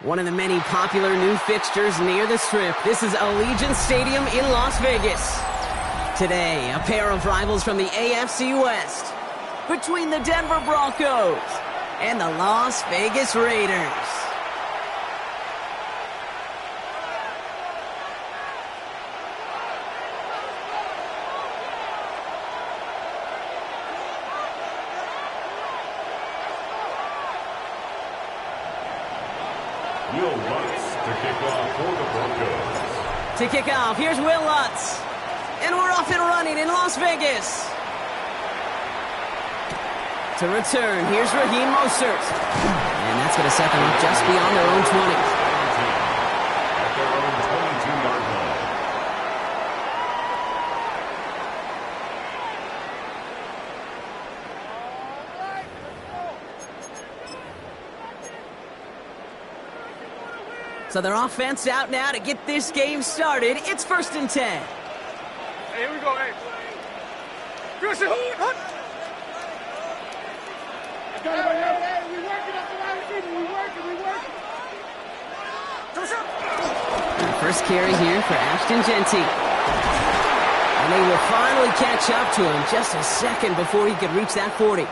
One of the many popular new fixtures near the Strip. This is Allegiant Stadium in Las Vegas. Today, a pair of rivals from the AFC West between the Denver Broncos and the Las Vegas Raiders. Will Lutz to kick off for the Broncos. To kick off, here's Will Lutz. And we're off and running in Las Vegas. To return, here's Raheem Mostert. And that's going to set them up just beyond their own 20. At their own 22-yard line. So their offense out now to get this game started. It's 1st and 10. Hey, here we go, hey. Chris, hunt. Hey, we working up the wide receiver. We working. First carry here for Ashton Genty. And they will finally catch up to him just a second before he could reach that 40.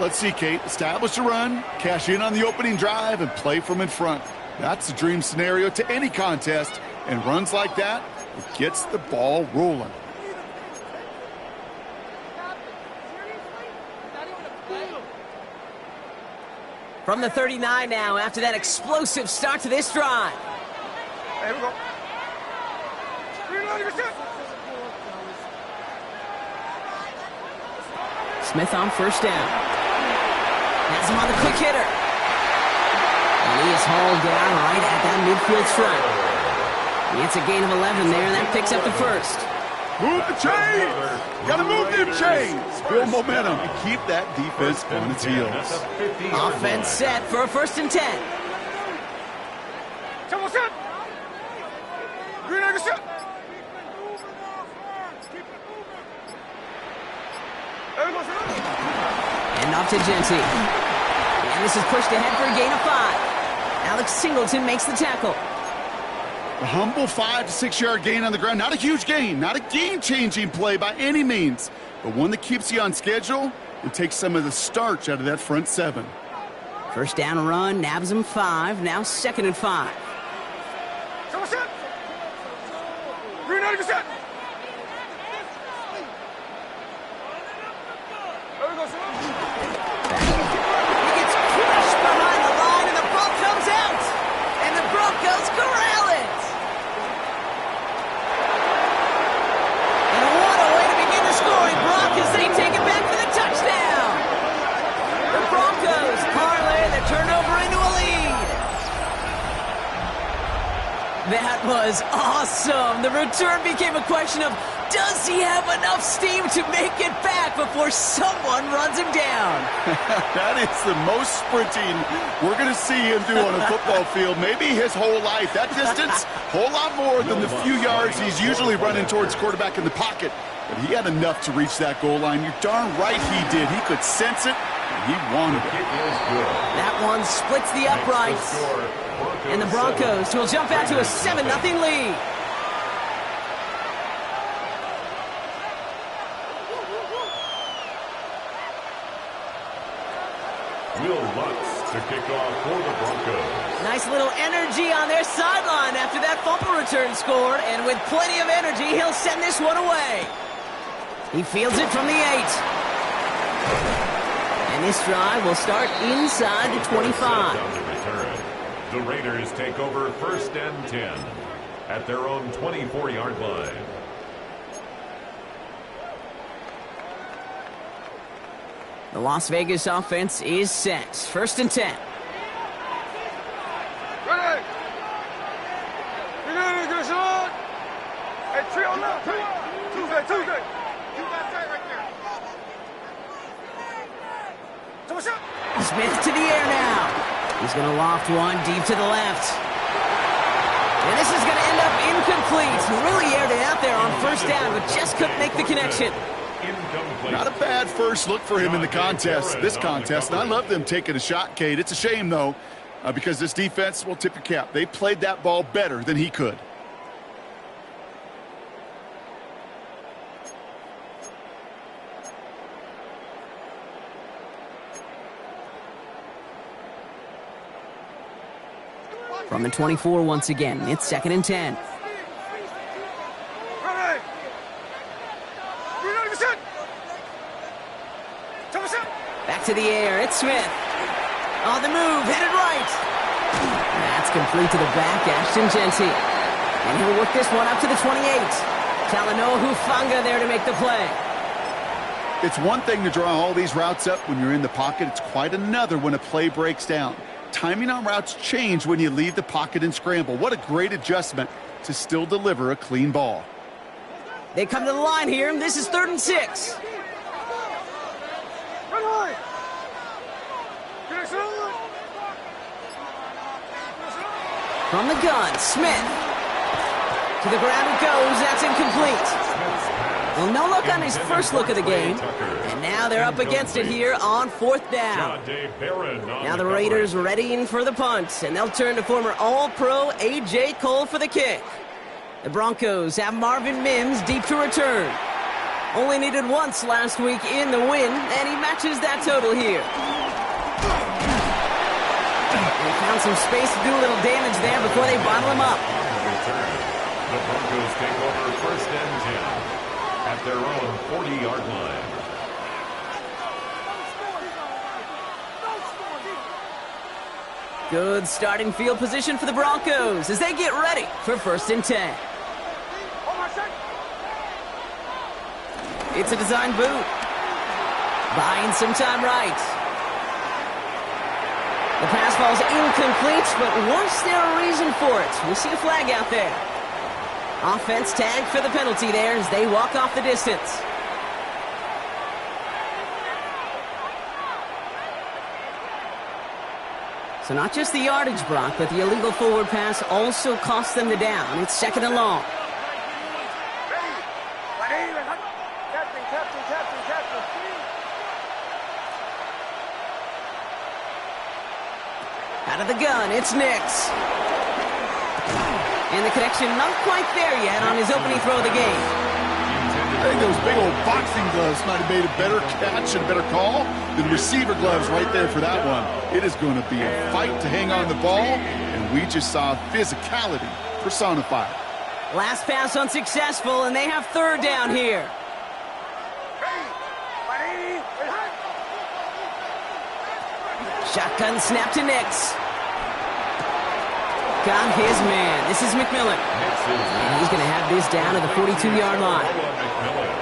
Let's see, Kate. Establish a run, cash in on the opening drive, and play from in front. That's the dream scenario to any contest, and runs like that, it gets the ball rolling. From the 39 now, after that explosive start to this drive. Here we go. Smith on first down. Has him on the quick hitter. And he is hauled down right at that midfield stripe. It's a gain of 11 there, and that picks up the first. Move the chains! Gotta move them chains! Build momentum and keep that defense on its heels. Offense set for a 1st and 10. And off to Genty. And this is pushed ahead for a gain of 5. Alex Singleton makes the tackle. A humble 5 to 6 yard gain on the ground. Not a huge gain, not a game-changing play by any means, but one that keeps you on schedule and takes some of the starch out of that front 7. First down run, nabs him 5, now 2nd and 5. He gets crushed behind the line, and the ball comes out, and the Broncos corral it. And what a way to begin the scoring block as they take it back for the touchdown. The Broncos parlay the turnover into a lead. That was awesome. The return became a question of, does he have enough steam to make it back before someone runs him down? That is the most sprinting we're going to see him do on a football field. Maybe his whole life. That distance, whole lot more than the few yards he's usually running towards quarterback in the pocket. But he had enough to reach that goal line. You're darn right he did. He could sense it, and he wanted it. That one splits the uprights. And the Broncos will jump out to a 7-0 lead. Will Lutz to kick off for the Broncos. Nice little energy on their sideline after that fumble return scored, and with plenty of energy, he'll send this one away. He fields it from the 8. And And this drive will start inside the 25. The Raiders take over 1st and 10 at their own 24-yard line. The Las Vegas offense is set. 1st and 10. Ready. You got a good shot. Hey, three on left. Tuesday. You got that right there. Smith to the air now. He's going to loft one deep to the left. And this is going to end up incomplete. Really aired it out there on 1st down, but just couldn't make the connection. Not a bad first look for him in the contest, this contest. And I love them taking a shot, Kate. It's a shame, though, because this defense will tip your cap. They played that ball better than he could. From the 24 once again, it's 2nd and 10. Back to the air, it's Smith. On the move, headed right. That's complete to the back, Ashton Genty. And he'll work this one up to the 28. Talanoa Hufanga there to make the play. It's one thing to draw all these routes up when you're in the pocket. It's quite another when a play breaks down. Timing on routes change when you leave the pocket and scramble. What a great adjustment to still deliver a clean ball. They come to the line here. This is 3rd and 6. From the gun, Smith. To the ground it goes. That's incomplete. Well, no luck on his first look of the game. And now they're up against it here on 4th down. Now the Raiders readying for the punt. And they'll turn to former All-Pro A.J. Cole for the kick. The Broncos have Marvin Mims deep to return. Only needed once last week in the win, and he matches that total here. They found some space to do a little damage there before they bottle him up. The Broncos take over 1st and 10 at their own 40-yard line. Good starting field position for the Broncos as they get ready for 1st and 10. It's a design boot. Buying some time right. The pass ball's incomplete, but was there a reason for it? We'll see a flag out there. Offense tagged for the penalty there as they walk off the distance. So not just the yardage, Brock, but the illegal forward pass also cost them the down. It's 2nd and long. Out of the gun, it's Nix. And the connection not quite there yet on his opening throw of the game. I think those big old boxing gloves might have made a better catch and better call than receiver gloves right there for that one. It is going to be a fight to hang on the ball, and we just saw physicality personified. Last pass unsuccessful, and they have 3rd down here. Shotgun snap to Nix. Got his man. This is McMillan. And he's going to have this down to the 42-yard line.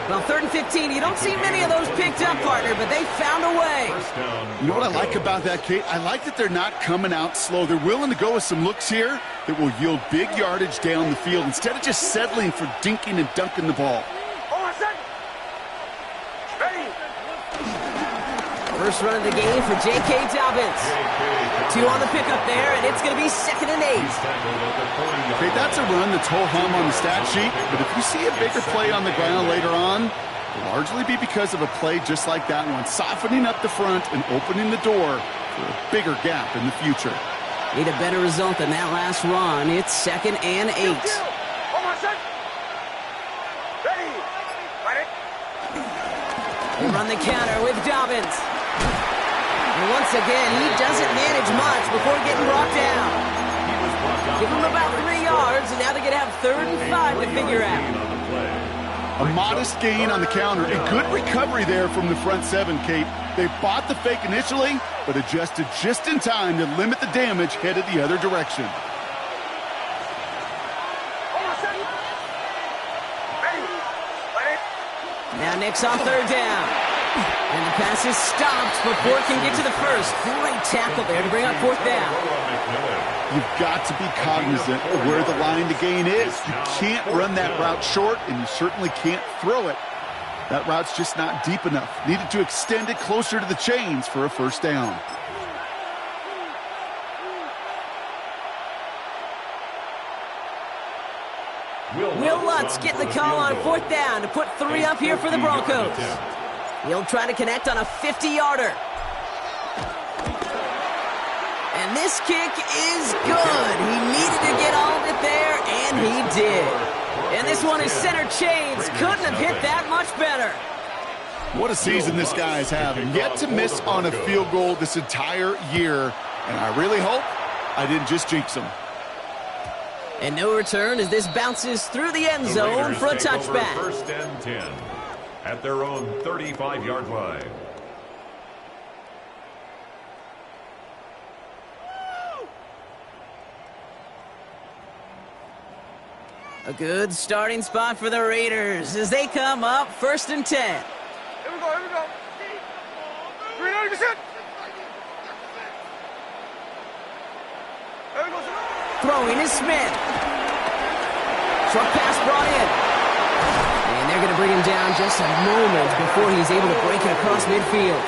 Well, 3rd and 15. You don't see many of those picked up, partner, but they found a way. You know what I like about that, Kate? I like that they're not coming out slow. They're willing to go with some looks here that will yield big yardage down the field instead of just settling for dinking and dunking the ball. First run of the game for J.K. Dobbins. 2 on the pickup there, and it's going to be 2nd and 8. Okay, that's a run that's ho-hum on the stat sheet, but if you see a bigger play on the ground later on, it'll largely be because of a play just like that one, softening up the front and opening the door for a bigger gap in the future. Need a better result than that last run. It's 2nd and 8. They run the counter with Dobbins. And once again, he doesn't manage much before getting brought down. Give him about 3 yards, and now they're going to have 3rd and 5 to figure out. A modest gain on the counter. A good recovery there from the front seven, Kate. They bought the fake initially, but adjusted just in time to limit the damage headed the other direction. Now Nick's on third down. And the pass is stopped before it can get to the first. Great tackle there to bring up fourth down. You've got to be cognizant of where the line to gain is. You can't run that route short, and you certainly can't throw it. That route's just not deep enough. Needed to extend it closer to the chains for a first down. Will Lutz getting the call on fourth down to put 3 up here for the Broncos. He'll try to connect on a 50-yarder. And this kick is good. He needed to get all of it there, and he did. And this one is center chains. Couldn't have hit that much better. What a season this guy is having. Yet to miss on a field goal this entire year. And I really hope I didn't just jinx him. And no return as this bounces through the end zone for a touchback. First and 10 at their own 35-yard line. A good starting spot for the Raiders as they come up first and 10. Here we go, here we go. 390%. Here we go, sir. Throwing is Smith. Short pass brought in. And they're going to bring him down just a moment before he's able to break it across midfield.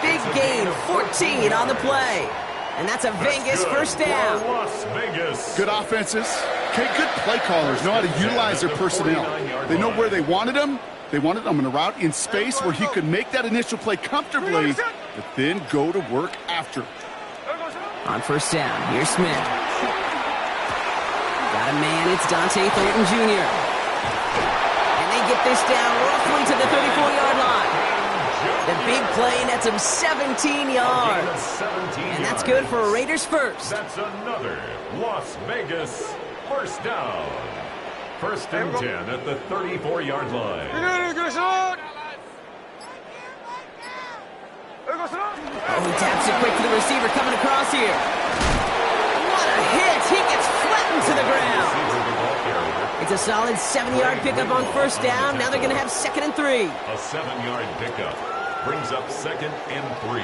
Big gain, 14 on the play. And that's a Vegas first down. Las Vegas. Good offenses. Okay, good play callers know how to utilize their personnel. They know where they wanted him. They wanted him on a route in space where he could make that initial play comfortably, but then go to work after. On first down, here's Smith. Got a man, it's Dante Thornton Jr. And they get this down roughly to the 34-yard line. The big play nets him 17 yards. And that's good for a Raiders first. That's another Las Vegas first down. First and 10 at the 34-yard line. Oh, he taps it quick to the receiver coming across here. What a hit! He gets flattened to the ground. It's a solid 7-yard pickup on first down. Now they're going to have second and 3. A 7-yard pickup brings up second and 3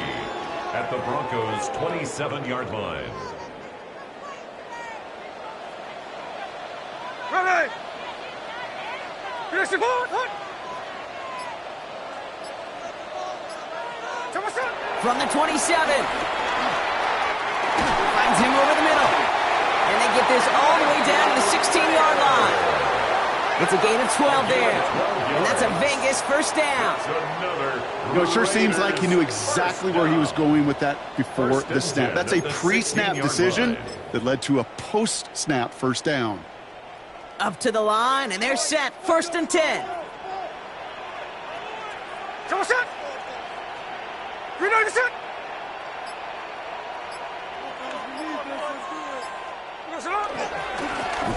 at the Broncos' 27-yard line. Ready! Finish the ball! From the 27. Finds him over the middle. And they get this all the way down to the 16-yard line. It's a gain of 12 there. And that's a Vegas first down. You know, it sure seems like he knew exactly where he was going with that before the snap. That's a pre-snap decision that led to a post-snap first down. Up to the line, and they're set. First and 10.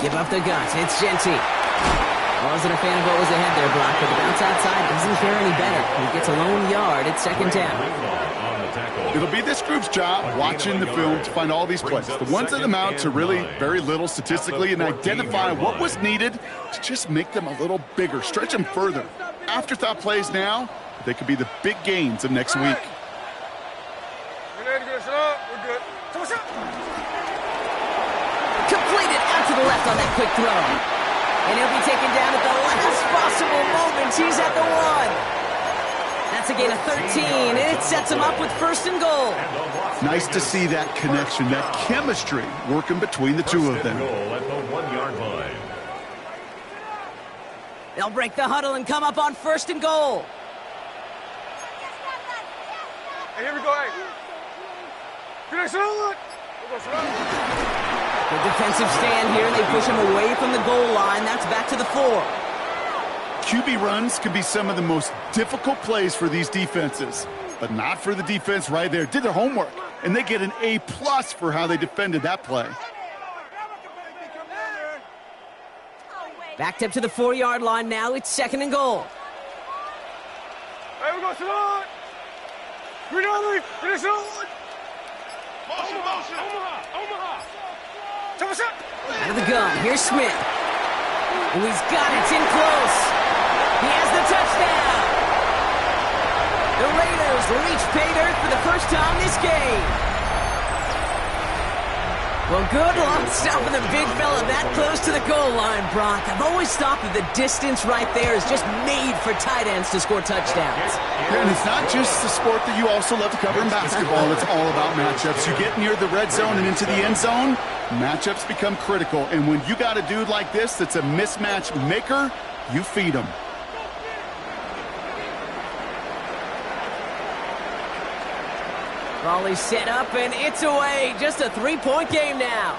Give up the guts. It's Genty. Wasn't a fan of what was ahead there, Brock, but the bounce outside doesn't fare any better. He gets a lone yard at second down. It'll be this group's job watching the film to find all these plays. The ones that amount to really very little statistically and identify what was needed to just make them a little bigger, stretch them further. Afterthought plays now, they could be the big gains of next week. Completed out to the left on that quick throw. And he'll be taken down at the last possible moment. He's at the 1. That's a gain of 13, and it sets him up with first and goal. Nice to see that connection, that chemistry working between the two of them. At the 1-yard line. They'll break the huddle and come up on first and goal. Hey, here we go, hey. The defensive stand here, and they push him away from the goal line. That's back to the 4. QB runs can be some of the most difficult plays for these defenses, but not for the defense right there. Did their homework, and they get an A+ for how they defended that play. Backed up to the 4-yard line now. It's 2nd and goal. Hey, we go salon. Green finish on. Motion. Omaha. Out of the gun. Here's Smith. And he's got it. It's in close. He has the touchdown. The Raiders reach pay dirt for the first time this game. Well, good luck stopping the big fella that close to the goal line, Brock. I've always thought that the distance right there is just made for tight ends to score touchdowns. And it's not just the sport that you also love to cover in basketball. It's all about matchups. You get near the red zone and into the end zone, matchups become critical. And when you got a dude like this that's a mismatch maker, you feed him. Raleigh set up, and it's away. Just a 3-point game now.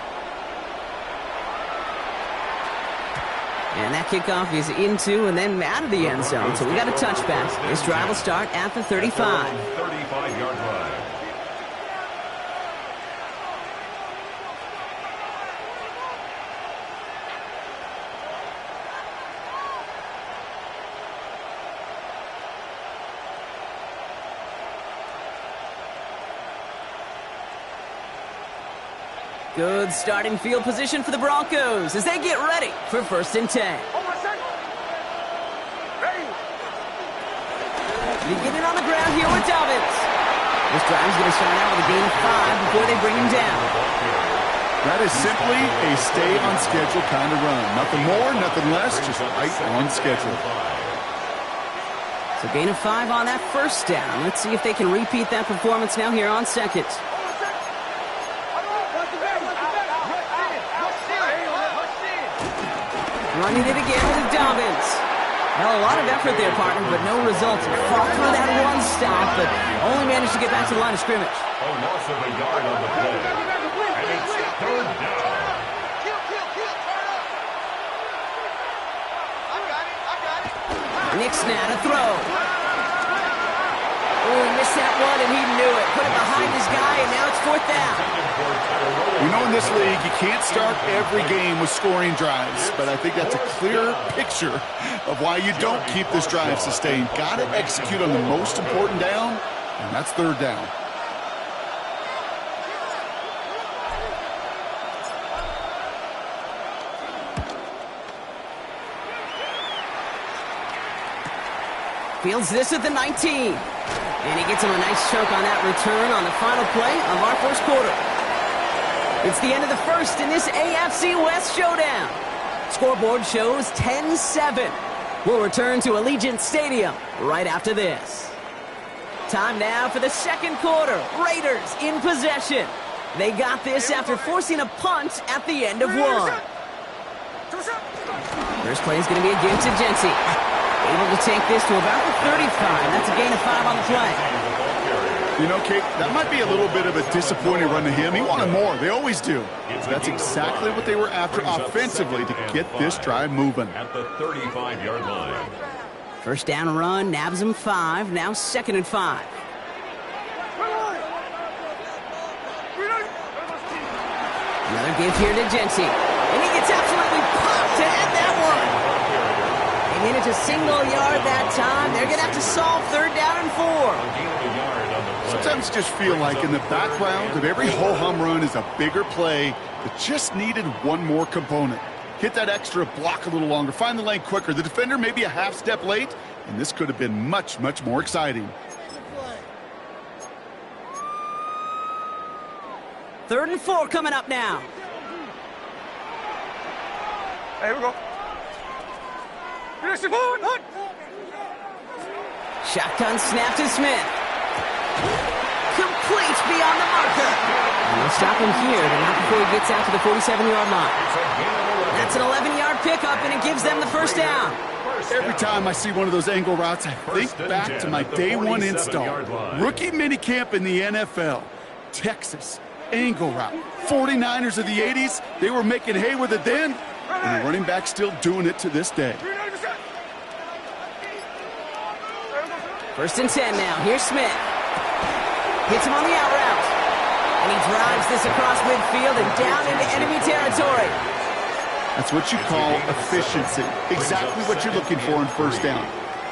And that kickoff is into and then out of the end zone. So we got a touchback. This drive will start at the 35. 35-yard line. Good starting field position for the Broncos as they get ready for 1st and 10. Beginning on the ground here with Dobbins. This drive is going to start out with a gain of 5 before they bring him down. That is simply a stay on schedule kind of run. Nothing more, nothing less, just right on schedule. So gain of 5 on that first down. Let's see if they can repeat that performance now here on 2nd. Running it again with Dobbins. Well, a lot of effort there, partner, but no results. Fought through that one stop, but only managed to get back to the line of scrimmage. A loss of a yard on the play. And it's 3rd down. Nick's now to throw. Oh, he missed that one, and he knew it. Put it behind his guy, and now it's 4th down. You know, in this league, you can't start every game with scoring drives, but I think that's a clear picture of why you don't keep this drive sustained. Got to execute on the most important down, and that's 3rd down. Fields this at the 19. And he gets him a nice choke on that return on the final play of our first quarter. It's the end of the first in this AFC West showdown. Scoreboard shows 10-7. We'll return to Allegiant Stadium right after this. Time now for the 2nd quarter. Raiders in possession. They got this after forcing a punt at the end of one. First play is going to be a give to Jency. Able to take this to about the 35. That's a gain of 5 on the play. You know, Kate, that might be a little bit of a disappointing run to him. He wanted more. They always do. That's exactly what they were after offensively to get this drive moving. At the 35-yard line. First down run, nabs him 5. Now 2nd and 5. Another give here to Jency. And he gets absolutely popped to end that one. They made it to single yard that time. They're going to have to solve 3rd down and 4. Sometimes you just feel like in the background of every ho-hum run is a bigger play that just needed one more component. Hit that extra block a little longer. Find the lane quicker. The defender may be a half step late, and this could have been much, much more exciting. 3rd and 4 coming up now. Hey, here we go. Shotgun snap to Smith. Complete beyond the marker. And they'll stop him here, but not before he gets out to the 47-yard line. That's an 11-yard pickup, and it gives them the first down. Every time I see one of those angle routes, I think back to my day one install. Rookie minicamp in the NFL. Texas, angle route. 49ers of the 80s, they were making hay with it then, and the running back still doing it to this day. 1st and 10 now. Here's Smith. Hits him on the out route. And he drives this across midfield and down into enemy territory. That's what you call efficiency. Exactly what you're looking for in first down.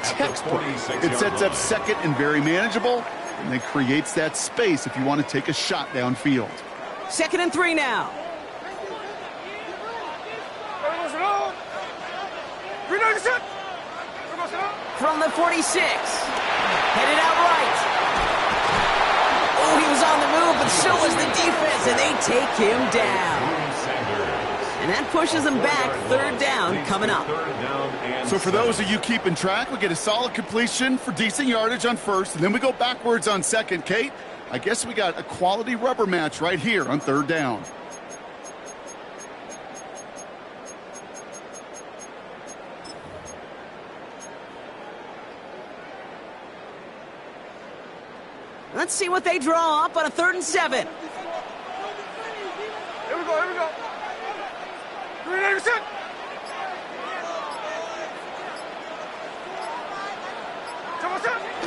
Textbook. It sets up second and very manageable, and then creates that space if you want to take a shot downfield. 2nd and 3 now. From the 46. Headed out right. Oh, he was on the move, but so was the defense, and they take him down. And that pushes them back. 3rd down coming up. So for those of you keeping track, we get a solid completion for decent yardage on first, and then we go backwards on second. Kate, I guess we got a quality rubber match right here on 3rd down. Let's see what they draw up on a 3rd and 7. Here we go, here we go. 380%.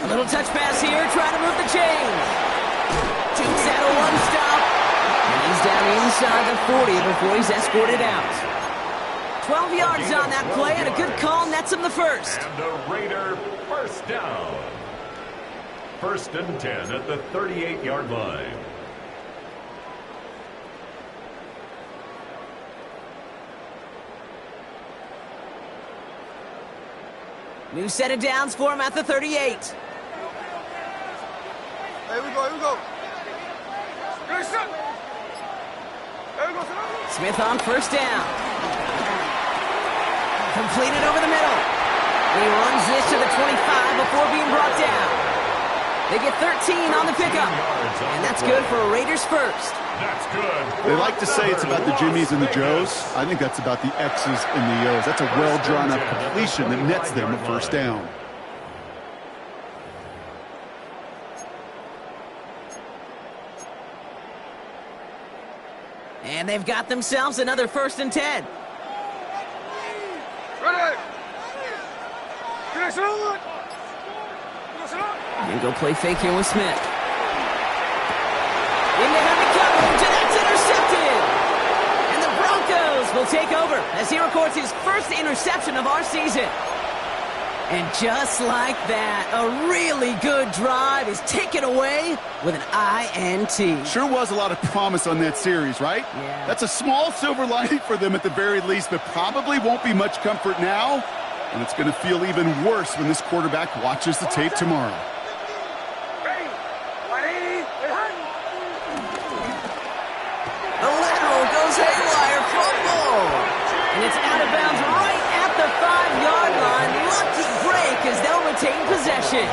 A little touch pass here, trying to move the chains. Dukes out a 1-stop. And he's down inside the 40 before he's escorted out. 12 yards on that play, and a good call nets him the first. And the Raider first down. 1st and 10 at the 38-yard line. New set of downs for him at the 38. Here we go, here we go. Smith on first down. Completed over the middle. And he runs this to the 25 before being brought down. They get 13 on the pickup. And that's good for a Raiders first. That's good. They like to say it's about the Jimmies and the Joes. I think that's about the X's and the O's. That's a well-drawn-up completion that nets them a first down. And they've got themselves another 1st and 10. Ready. And go play fake here with Smith. In behind the coverage, and that's intercepted. And the Broncos will take over as he records his first interception of our season. And just like that, a really good drive is taken away with an INT. Sure was a lot of promise on that series, right? Yeah. That's a small silver lining for them at the very least, but probably won't be much comfort now. And it's going to feel even worse when this quarterback watches the tape tomorrow. The lateral goes haywire, fumble. And it's out of bounds right at the 5-yard line. Lucky break as they'll retain possession.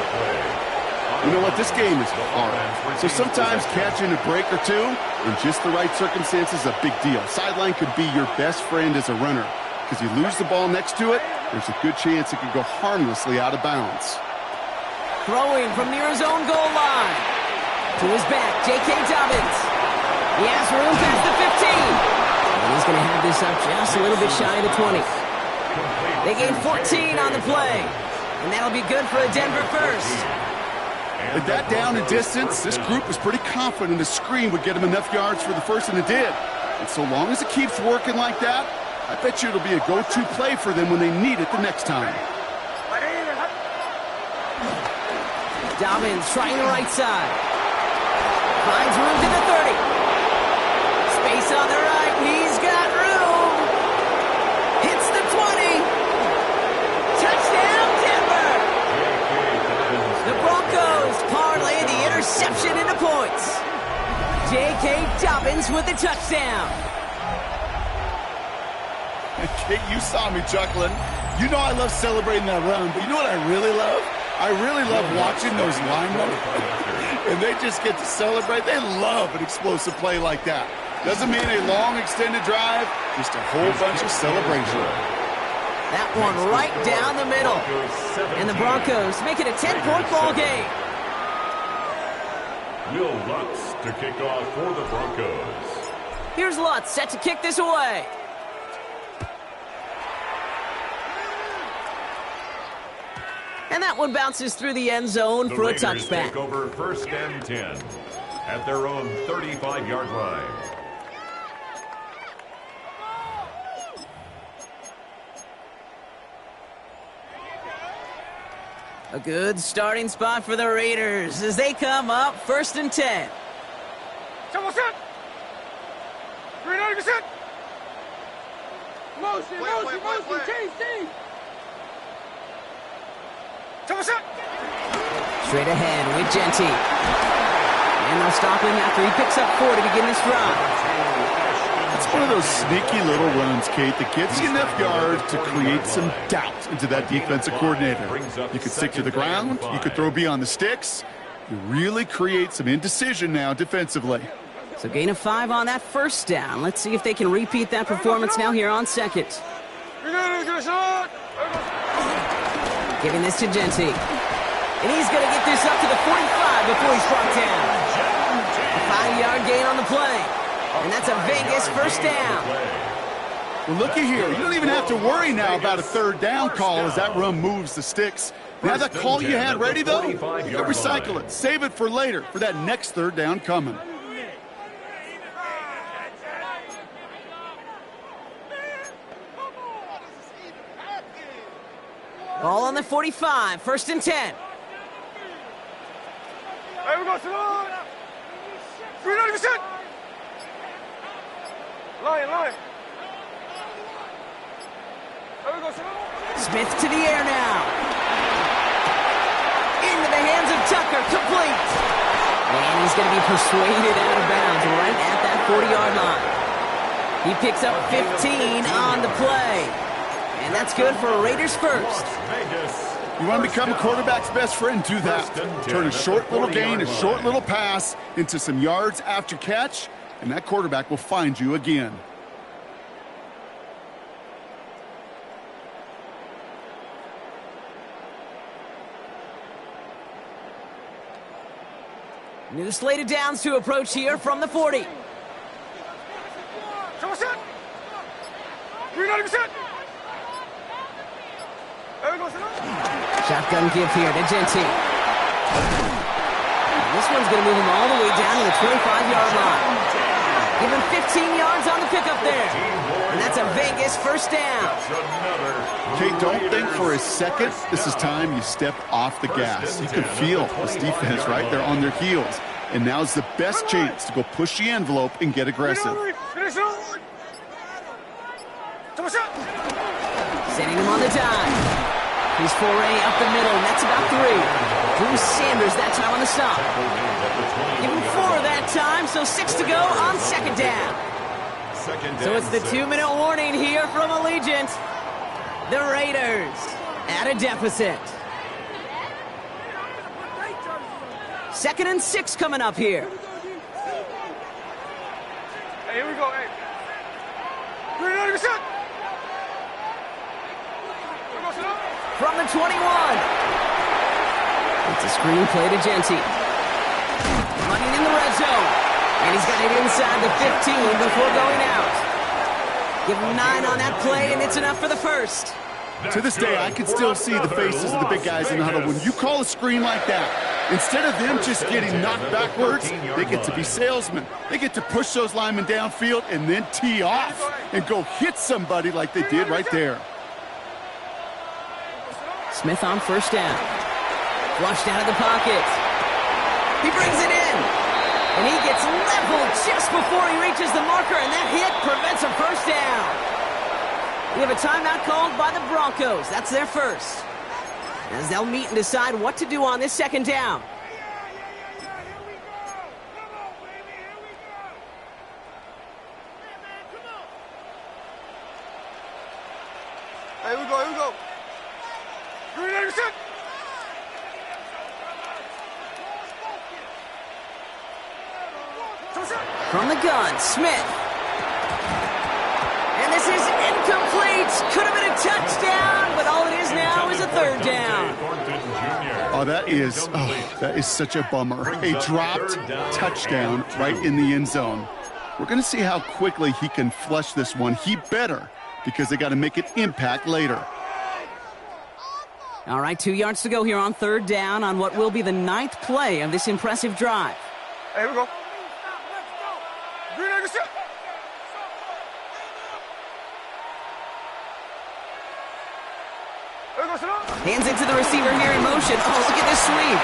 You know what? This game is hard. So sometimes catching a break or two in just the right circumstances is a big deal. Sideline could be your best friend as a runner. Because you lose the ball next to it, there's a good chance it could go harmlessly out of bounds. Throwing from near his own goal line. To his back, J.K. Dobbins. He has room past the 15. And he's going to have this up just a little bit shy of the 20. They gain 14 on the play. And that'll be good for a Denver first. At that down and distance, this group was pretty confident a screen would get him enough yards for the first, and it did. And so long as it keeps working like that, I bet you it'll be a go-to play for them when they need it the next time. Dobbins trying the right side. Finds room to the 30. Space on the right. He's got room. Hits the 20. Touchdown, Denver. The Broncos parlay the interception into points. J.K. Dobbins with the touchdown. Kate, you saw me chuckling. You know I love celebrating that run, but you know what I really love? I really love watching those linemen, and they just get to celebrate. They love an explosive play like that. Doesn't mean a long, extended drive, just a whole bunch of celebration. That one right down the middle. And the Broncos make it a 10-point ball game. Will Lutz to kick off for the Broncos. Here's Lutz set to kick this away. And that one bounces through the end zone for a touchback. Take over 1st and 10 at their own 35-yard line. A good starting spot for the Raiders as they come up 1st and 10. Come on, set. 390%. Motion, change. Come on, set. Straight ahead with Genty. And they'll stop him after he picks up 4 to begin this drive. It's one of those sneaky little runs, Kate, that gets you enough yards to create some doubt into that defensive coordinator. You could stick to the ground. You could throw beyond the sticks. You really create some indecision now defensively. So gain of 5 on that 1st down. Let's see if they can repeat that performance now here on 2nd. Giving this to Genty. And he's going to get this up to the 45 before he's brought down. A 5-yard gain on the play. And that's a Vegas 1st down. Well, looky here. You don't even have to worry now about a 3rd down call as that run moves the sticks. Now that call you had ready, though, you can recycle it. Save it for later for that next 3rd down coming. Ball on the 45, 1st and 10. Hey, we go, Salon. 390%. Lion. Hey, we go, Salon. Smith to the air now. Into the hands of Tucker, complete. And he's going to be persuaded out of bounds right at that 40-yard line. He picks up 15 on the play. And that's good for Raiders 1st. You want to become a quarterback's best friend? Do that. Turn a short little gain, a short little pass into some yards after catch, and that quarterback will find you again. New slate of downs to approach here from the 40. 390%. Shotgun give here to Genty. This one's going to move him all the way down to the 25-yard line. Give him 15 yards on the pickup there. And that's a Vegas 1st down. Kate, don't think for a second this is time you step off the gas. You can feel this defense right there on their heels. And now's the best chance to go push the envelope and get aggressive. Sending him on the dive. He's foray up the middle, and that's about 3. Drew Sanders that time on the stop. Give him 4 that time, so 6 to go on 2nd down. So it's the 2-minute warning here from Allegiant. The Raiders at a deficit. 2nd and 6 coming up here. Hey, here we go, hey. 390%. From the 21. It's a screen play to Genty. Running in the red zone. And he's got it inside the 15 before going out. Give him 9 on that play, and it's enough for the 1st. To this day, I can still see the faces of the big guys in the huddle. When you call a screen like that, instead of them just getting knocked backwards, they get to be salesmen. They get to push those linemen downfield and then tee off and go hit somebody like they did right there. Smith on 1st down. Flushed out of the pocket. He brings it in. And he gets leveled just before he reaches the marker, and that hit prevents a 1st down. We have a timeout called by the Broncos. That's their 1st. As they'll meet and decide what to do on this 2nd down. Here we go. 390%. From the gun, Smith. And this is incomplete. Could have been a touchdown, but all it is now is a 3rd down. Oh, that is such a bummer. A dropped touchdown right in the end zone. We're going to see how quickly he can flush this one. He better, because they got to make it impact later. All right, 2 yards to go here on 3rd down on what will be the 9th play of this impressive drive. Hey, here we go. 390%. Hands it to the receiver here in motion. Oh, look at this sweep.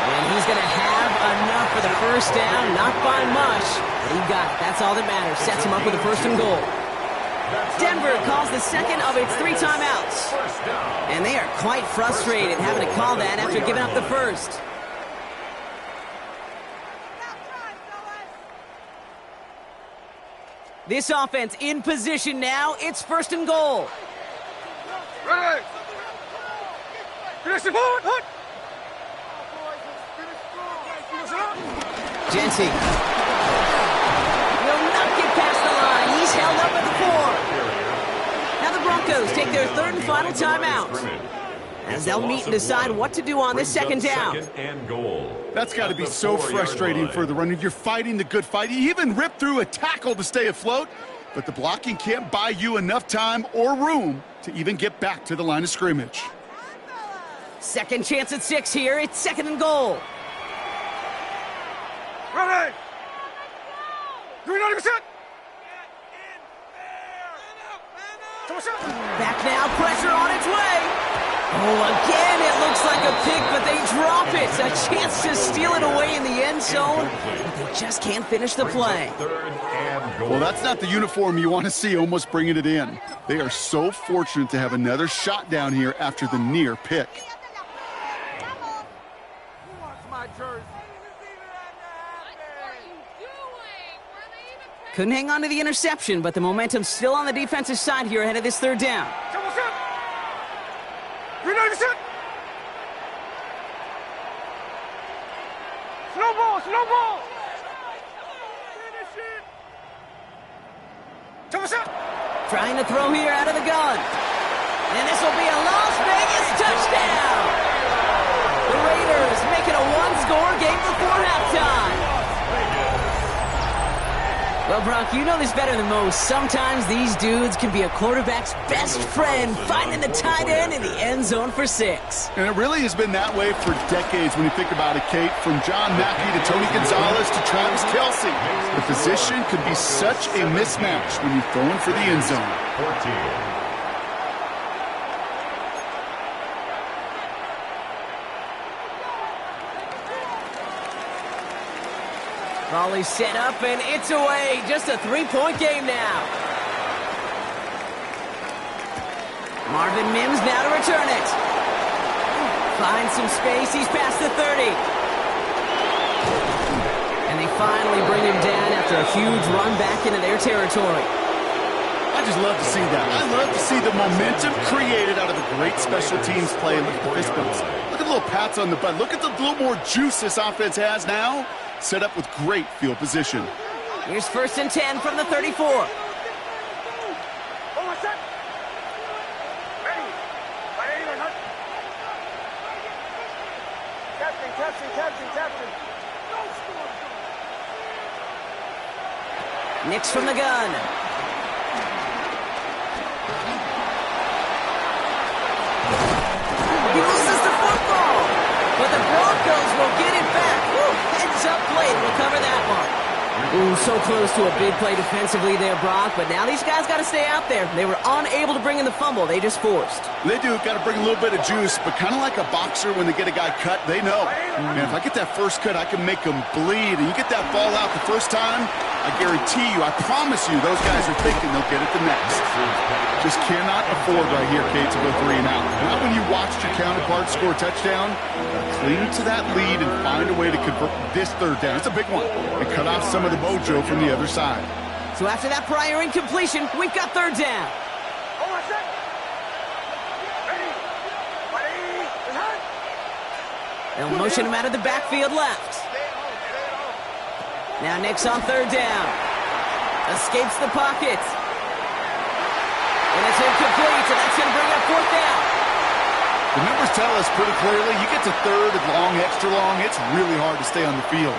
And he's going to have enough for the first down. Not by much, but he got it. That's all that matters. Sets him up with a 1st and goal. Denver calls the second of its 3 timeouts. And they are quite frustrated having to call that after giving up the first. This offense in position now. It's 1st and goal. Ready. Finish the ball. Hut. Jency will not get past the line. He's held up at the 4. Now the Broncos take their 3rd and final timeout, as they'll meet and decide what to do on this 2nd down. That's got to be so frustrating for the runner. You're fighting the good fight. You even ripped through a tackle to stay afloat, but the blocking can't buy you enough time or room to even get back to the line of scrimmage. Second chance at 6 here. It's 2nd and goal. Ready. Green on the set. Back now, pressure on its way. Oh, again, it looks like a pick, but they drop it. A chance to steal it away in the end zone, but they just can't finish the play. Well, that's not the uniform you want to see almost bringing it in. They are so fortunate to have another shot down here after the near pick. Couldn't hang on to the interception, but the momentum's still on the defensive side here ahead of this 3rd down. Slow ball, slow ball. Trying to throw here out of the gun. And this will be a Las Vegas touchdown. The Raiders make it a 1-score game before halftime. Well, Brock, you know this better than most. Sometimes these dudes can be a quarterback's best friend, finding the tight end in the end zone for 6. And it really has been that way for decades when you think about it, Kate. From John Mackey to Tony Gonzalez to Travis Kelce. The position could be such a mismatch when you're throwing for the end zone. 14. Volley set up, and it's away. Just a 3-point game now. Marvin Mims now to return it. Finds some space. He's past the 30. And they finally bring him down after a huge run back into their territory. I just love to see that. I love to see the momentum created out of the great special teams play. Look at the fist bumps. Look at the little pats on the butt. Look at the little more juice this offense has now. Set up with great field position. Here's 1st and 10 from the 34. Nix from the gun. He loses the football, but the Broncos will get it back. Heads up play to recover that one. Ooh, so close to a big play defensively there, Brock, but now these guys got to stay out there. They were unable to bring in the fumble they just forced. They do. Got to bring a little bit of juice, but kind of like a boxer when they get a guy cut, they know. Man, if I get that first cut, I can make them bleed. And you get that ball out the first time, I guarantee you, I promise you, those guys are thinking they'll get it the next. Just cannot afford right here, Kate, to go 3 and out. Not when you watched your counterpart score a touchdown. Cling to that lead and find a way to convert this 3rd down. It's a big one. And cut off some of the mojo from the other side. So after that prior incompletion, we've got 3rd down. They'll motion him out of the backfield left. Now Nix on 3rd down. Escapes the pocket. And it's incomplete, so that's going to bring up 4th down. The numbers tell us pretty clearly, you get to 3rd and long, extra long, it's really hard to stay on the field.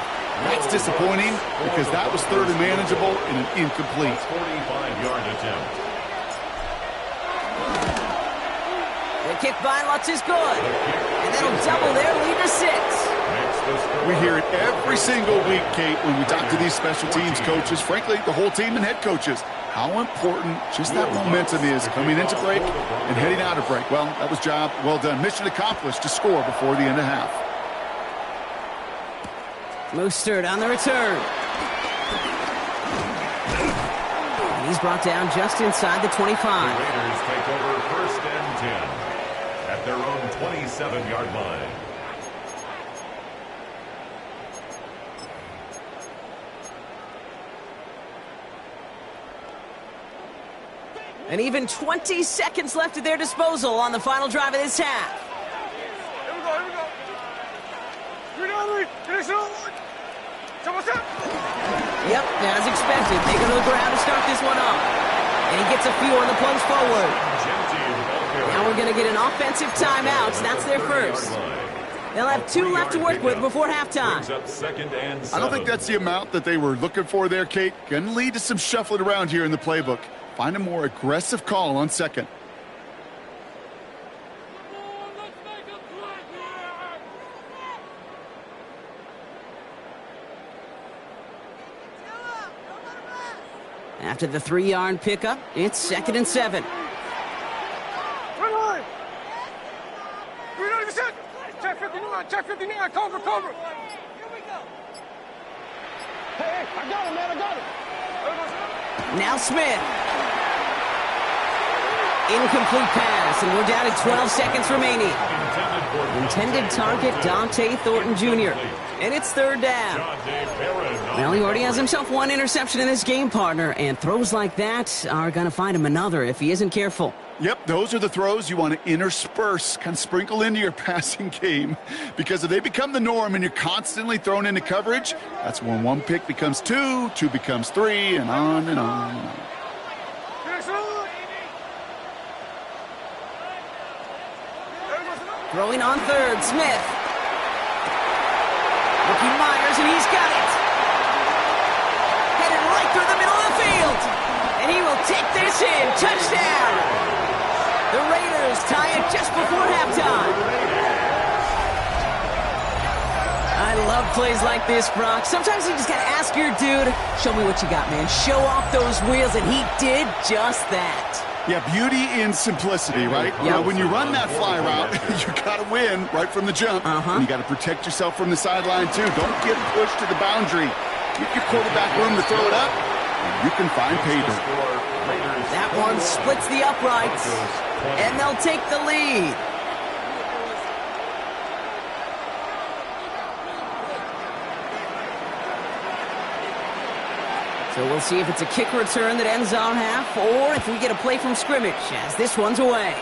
That's disappointing because that was 3rd and manageable and an incomplete. 45-yard attempt. The kick by Lutz is good. And that'll double their lead to 6. We hear it every single week, Kate, when we talk to these special teams coaches, frankly, the whole team and head coaches. how important just that momentum is coming into break and heading out of break. Well, that was job well done. Mission accomplished to score before the end of half. Mostert on the return. And he's brought down just inside the 25. The Raiders take over 1st and 10 at their own 27-yard line. And even 20 seconds left at their disposal on the final drive of this half. Here we go, here we go. Yep, as expected. They go to the ground to start this one off. And he gets a few on the plunge forward. Now we're going to get an offensive timeout. That's their first. They'll have 2 left to work with before halftime. I don't think that's the amount that they were looking for there, Kate. Going to lead to some shuffling around here in the playbook. Find a more aggressive call on second. After the 3-yard pickup, it's 2nd and 7. Check 59, check 59, cover. Here we go. Hey, I got him, man, I got him. Now Smith. Incomplete pass, and we're down to 12 seconds remaining. Intended target, Dante Thornton Jr. And it's 3rd down. Well, he already has himself 1 interception in this game, partner, and throws like that are going to find him another if he isn't careful. Yep, those are the throws you want to intersperse, kind of sprinkle into your passing game. Because if they become the norm and you're constantly thrown into coverage, that's when 1 pick becomes 2, 2 becomes 3, and on and on and on. Throwing on 3rd, Smith. Rookie Myers, and he's got it. Headed right through the middle of the field. And he will take this in. Touchdown. The Raiders tie it just before halftime. I love plays like this, Brock. Sometimes you just got to ask your dude, show me what you got, man. Show off those wheels, and he did just that. Yeah, beauty in simplicity, right? Yeah. When you run that fly route, you got to win right from the jump. And you got to protect yourself from the sideline, too. Don't get pushed to the boundary. Give your quarterback room to throw it up, and you can find pay dirt. That one splits the uprights, and they'll take the lead. So we'll see if it's a kick return that ends our half, or if we get a play from scrimmage, as this one's away.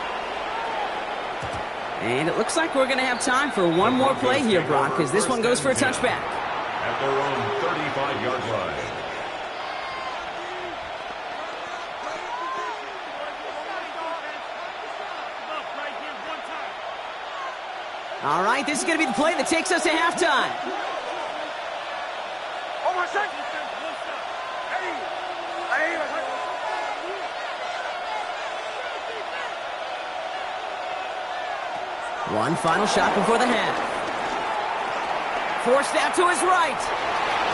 And it looks like we're going to have time for one more play here, Brock, because this one goes for a touchback. At their own 35-yard line. All right, this is going to be the play that takes us to halftime. Oh, my second. One final shot before the half. Forced out to his right.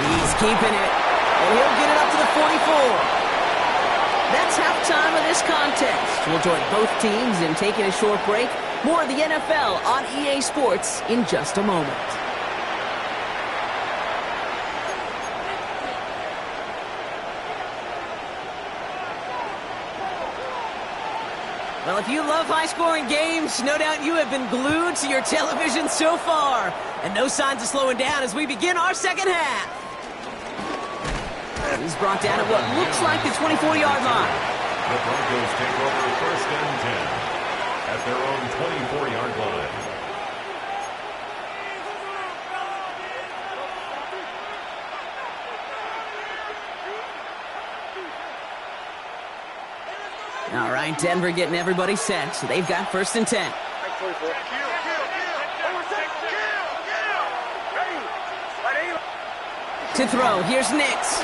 He's keeping it, and he'll get it up to the 44. That's halftime of this contest. We'll join both teams in taking a short break. More of the NFL on EA Sports in just a moment. Well, if you love high-scoring games, no doubt you have been glued to your television so far. And no signs of slowing down as we begin our second half. He's brought down at what looks like the 24-yard line. The Broncos take over 1st and 10 at their own 24-yard line. All right, Denver getting everybody set, so they've got 1st and 10. To throw, here's Nix.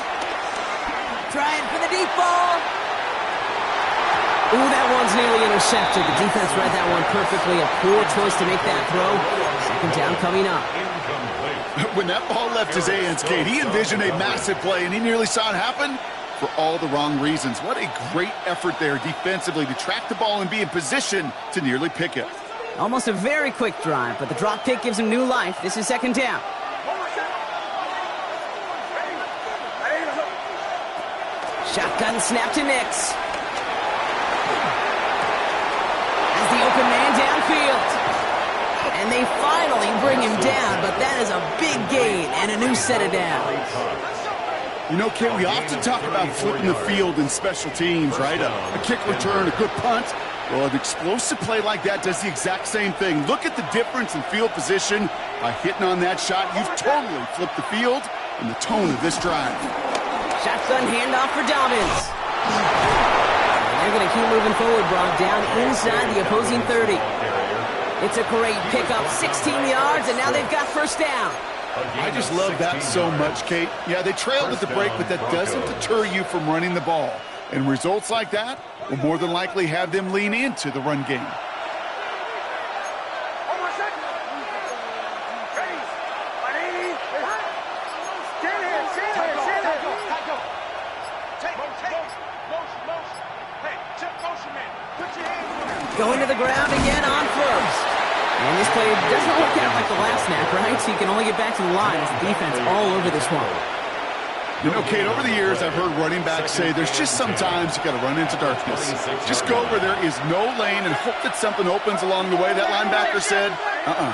Trying for the deep ball. Ooh, that one's nearly intercepted. The defense read that one perfectly. A poor choice to make that throw. 2nd down coming up. When that ball left his hands, Kate, he envisioned a massive play, and he nearly saw it happen for all the wrong reasons. What a great effort there defensively to track the ball and be in position to nearly pick it. Almost a very quick drive, but the drop kick gives him new life. This is second down. Shotgun snap to Nix. As the open man downfield. And they finally bring him down, but that is a big gain and a new set of downs. You know, Kate, we often talk about flipping the field in special teams, right? A kick return, a good punt. Well, an explosive play like that does the exact same thing. Look at the difference in field position. By hitting on that shot, you've totally flipped the field and the tone of this drive. Shotgun handoff for Dobbins. And they're going to keep moving forward, Brock, down inside the opposing 30. It's a great pickup, 16 yards, and now they've got first down. I just love that so much, Kate. Yeah, they trailed at the break, but that doesn't deter you from running the ball. And results like that will more than likely have them lean into the run game. Going to the ground again on first. And this play doesn't work out like the last snap, right? So you can only get back to the line as the defense all over this one. You know, Kate, over the years, I've heard running backs say there's just sometimes you got to run into darkness. Just go where there is no lane and hope that something opens along the way. That linebacker said,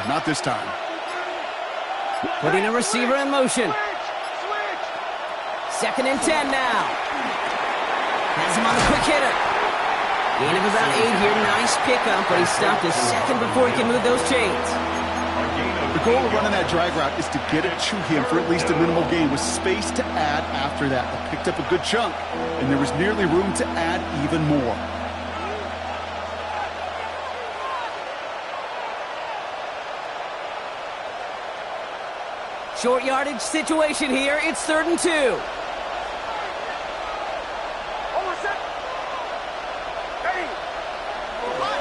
not this time. Putting a receiver in motion. Second and 10 now. Has him on the quick hitter. Gain of about 8 here. Nice pickup, but he stopped a second before he can move those chains. The goal of running that drag route is to get it to him for at least a minimal gain with space to add after that. They picked up a good chunk, and there was nearly room to add even more. Short yardage situation here. It's 3rd and 2.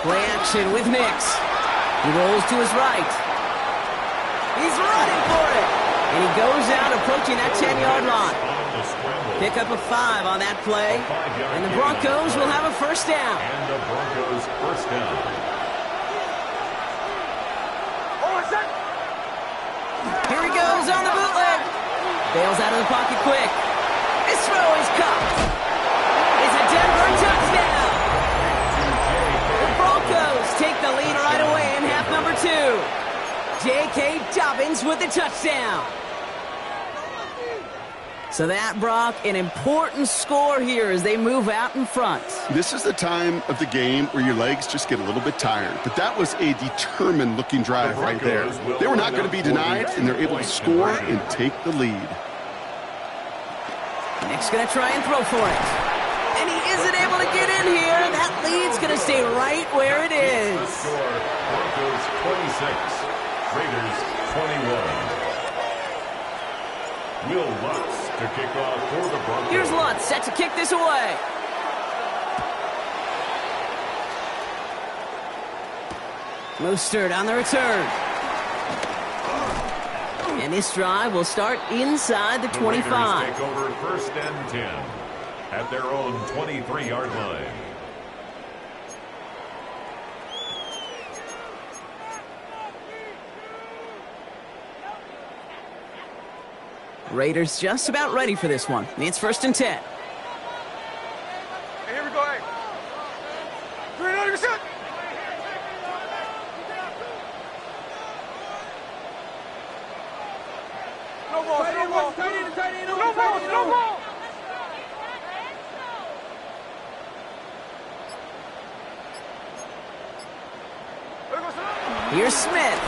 Play action with Nix. He rolls to his right. He's running for it. And he goes out approaching that 10-yard line. Pick up a 5 on that play. And the Broncos will have a first down. And the Broncos first down. Here he goes on the bootleg. Bails out of the pocket quick. His throw is caught. It's a Denver touchdown. The Broncos take the lead right away in half number 2. J.K. Dobbins with the touchdown. So that, Brock, an important score here as they move out in front. This is the time of the game where your legs just get a little bit tired. But that was a determined-looking drive right there. They were not going to be denied, and they're able to score and take the lead. Nick's going to try and throw for it. And he isn't able to get in here. That lead's going to stay right where it is. Broncos 26, Raiders 21. Will Lutz to kick off for the Broncos. Here's Lutz set to kick this away. Mostert on the return. And this drive will start inside the 25. Raiders take over 1st and 10 at their own 23-yard line. Raiders just about ready for this one. It's 1st and 10. Hey, here we go, hey. 300%. No ball, no ball. No ball, no ball. Here's Smith.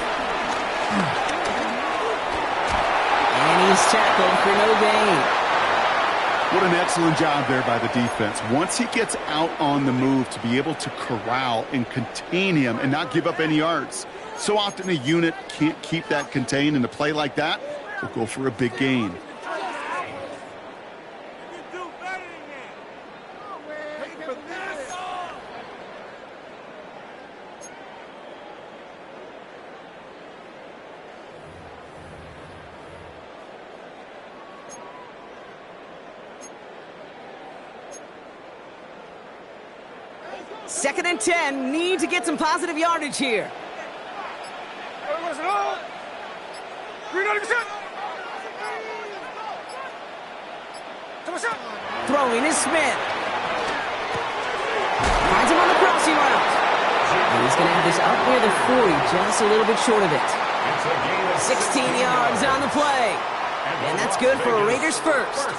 And he's tackled for no gain. What an excellent job there by the defense. Once he gets out on the move, to be able to corral and contain him and not give up any yards. So often a unit can't keep that contained, and a play like that will go for a big gain. 2nd and 10, need to get some positive yardage here. Throwing is Smith. Finds him on the crossing route. And he's going to have this up near the 40, just a little bit short of it. 16 yards on the play. And that's good for a Raiders first.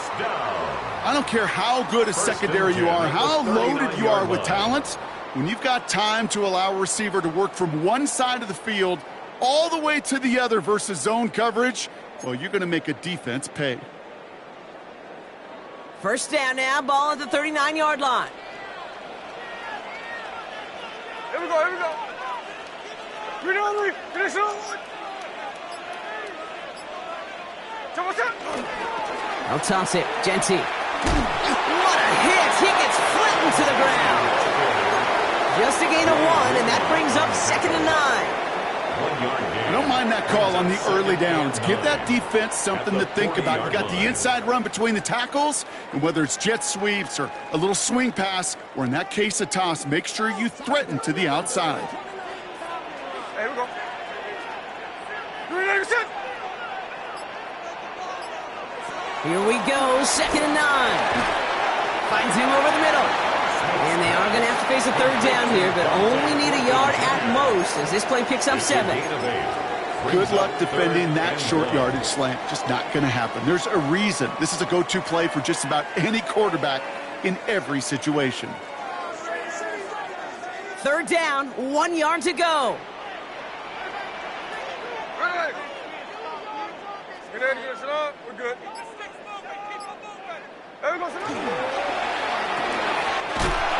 I don't care how good a secondary you are, how loaded you are with talent. When you've got time to allow a receiver to work from one side of the field all the way to the other versus zone coverage, well, you're going to make a defense pay. First down now, ball at the 39-yard line. Here we go, here we go. Finish it. I'll toss it. Genty. What a hit! He gets flattened to the ground. Just a gain of 1, and that brings up 2nd and 9. I don't mind that call on the early downs. Give that defense something to think about. You got the inside run between the tackles, and whether it's jet sweeps or a little swing pass, or in that case a toss, make sure you threaten to the outside. Here we go. Here we go, 2nd and 9. Finds him over the middle. And they are going to have to face a 3rd down here, but only need a yard at most as this play picks up 7. Good luck defending that short yardage slant. Just not going to happen. There's a reason. This is a go-to play for just about any quarterback in every situation. 3rd down, 1 yard to go. We're good. There we go,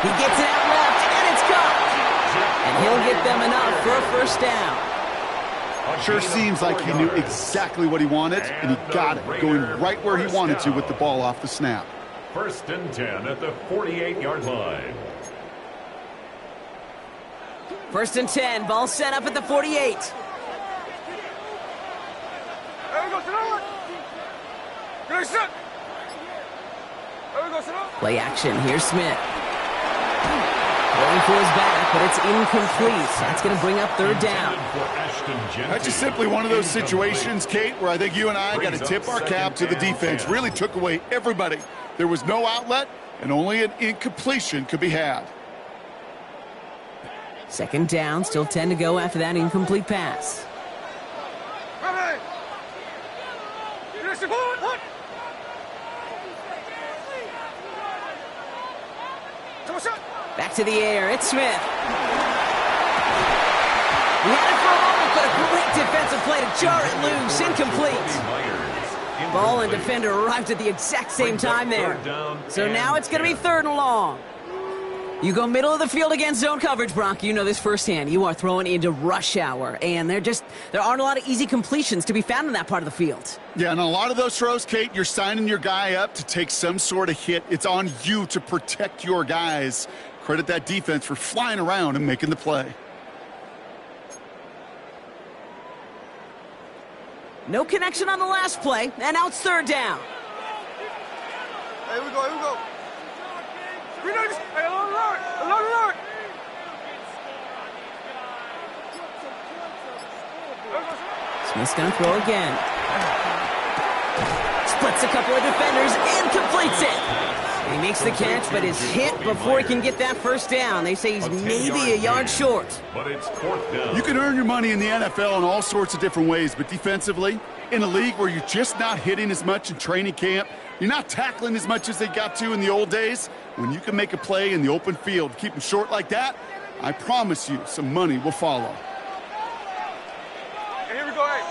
He gets it out left, and it's caught. And he'll get them enough for a 1st down. Sure seems like he knew exactly what he wanted, and he got it, going right where he wanted to with the ball off the snap. 1st and 10 at the 48-yard line. 1st and 10, ball set up at the 48. There we go, Play action, here's Smith. Going for his back, but it's incomplete. That's going to bring up 3rd down. That's just simply one of those situations, Kate, where I think you and I got to tip our cap to the defense. Really took away everybody. There was no outlet, and only an incompletion could be had. 2nd down, still 10 to go after that incomplete pass. Back to the air, it's Smith. He had it for a moment, but a great defensive play to jar it loose, incomplete. Ball and defender arrived at the exact same time there. So now it's going to be 3rd and long. You go middle of the field against zone coverage, Brock. You know this firsthand. You are throwing into rush hour, and there aren't a lot of easy completions to be found in that part of the field. Yeah, and a lot of those throws, Kate, you're signing your guy up to take some sort of hit. It's on you to protect your guys. Credit that defense for flying around and making the play. No connection on the last play, and now it's 3rd down. Here we go, here we go. Hey, along the line. Smith's going to throw again. Splits a couple of defenders and completes it. He makes the catch, but is hit before he can get that 1st down. They say he's maybe a yard short. But it's 4th down. You can earn your money in the NFL in all sorts of different ways, but defensively, in a league where you're just not hitting as much in training camp, you're not tackling as much as they got to in the old days, when you can make a play in the open field, keep them short like that, I promise you some money will follow. And here we go, hey.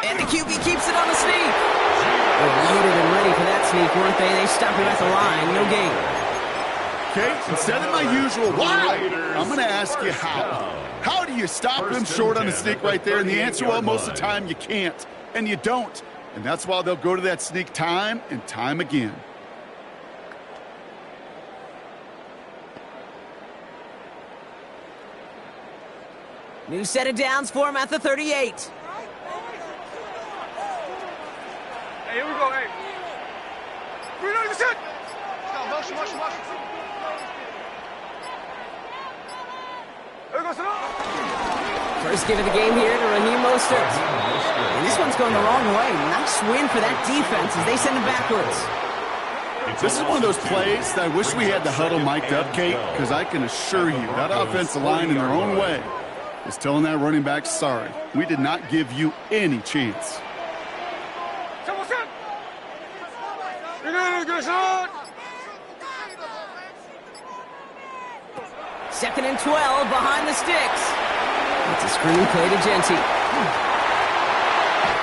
And the QB keeps it on the sneak. They're loaded and ready for that sneak, weren't they? They stop him at the line, no gain. Okay, instead of my usual why, I'm going to ask you how. How do you stop him short on the sneak right there? And the answer, well, most of the time you can't, and you don't. And that's why they'll go to that sneak time and time again. New set of downs for him at the 38. Hey, First give of the game here to Raheem Mostert. And this one's going the wrong way. Nice win for that defense as they send him backwards. This is one of those plays that I wish we had the huddle mic'd up, Kate, because I can assure you that offensive line in their own way is telling that running back, sorry, we did not give you any chance. Second and 12 behind the sticks. It's a screen play to Genty.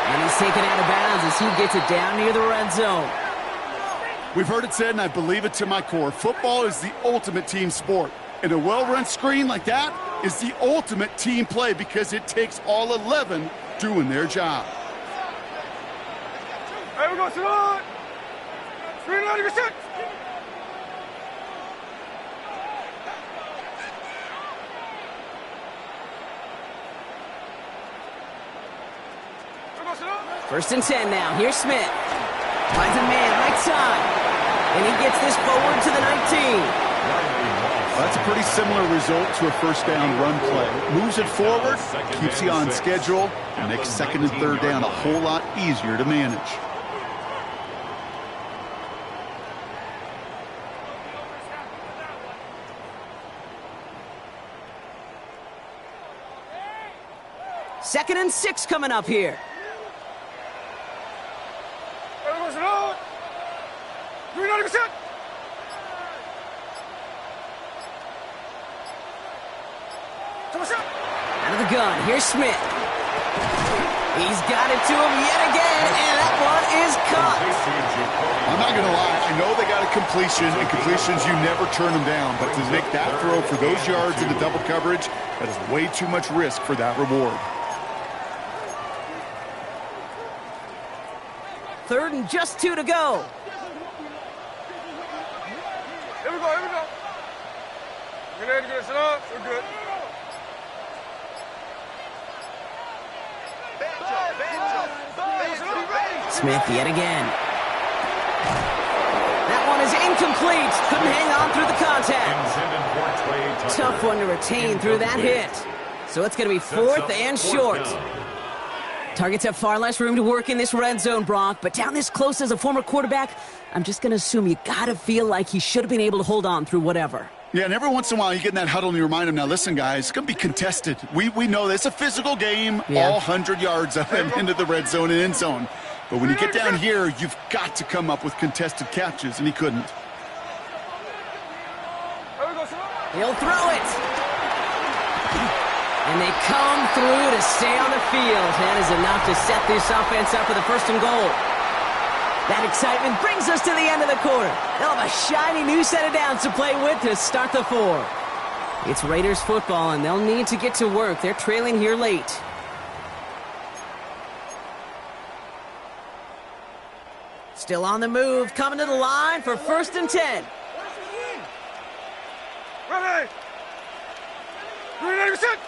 And he's taken out of bounds as he gets it down near the red zone. We've heard it said, and I believe it to my core, football is the ultimate team sport. And a well-run screen like that is the ultimate team play because it takes all 11 doing their job. Hey, we go, Salon! Screen out of your set! First and 10 now. Here's Smith. Finds a man right side. And he gets this forward to the 19. That's a pretty similar result to a first down run play. Moves it forward, keeps you on schedule, and makes second and third down a whole lot easier to manage. Second and 6 coming up here. Out of the gun, here's Smith. He's got it to him yet again, and that one is caught. I'm not going to lie, I know they got a completion, and completions, you never turn them down, but to make that throw for those yards into double coverage, that is way too much risk for that reward. Third and just 2 to go. Here we go, here we go. We're ready to get it up. We're good. Smith yet again. That one is incomplete. Couldn't hang on through the contact. Tough one to retain through that hit. So it's going to be fourth and short. Targets have far less room to work in this red zone, Brock, but down this close as a former quarterback, I'm just going to assume you got to feel like he should have been able to hold on through whatever. Yeah, and every once in a while you get in that huddle and you remind him, now listen, guys, it's going to be contested. We know this. It's a physical game, all 100 yards of him into the red zone and end zone. But when you get down here, you've got to come up with contested catches, and he couldn't. He'll throw it. And they come through to stay on the field. That is enough to set this offense up for the first and goal. That excitement brings us to the end of the quarter. They'll have a shiny new set of downs to play with to start the fourth. It's Raiders football, and they'll need to get to work. They're trailing here late. Still on the move, coming to the line for first and 10. Ready! Ready, set!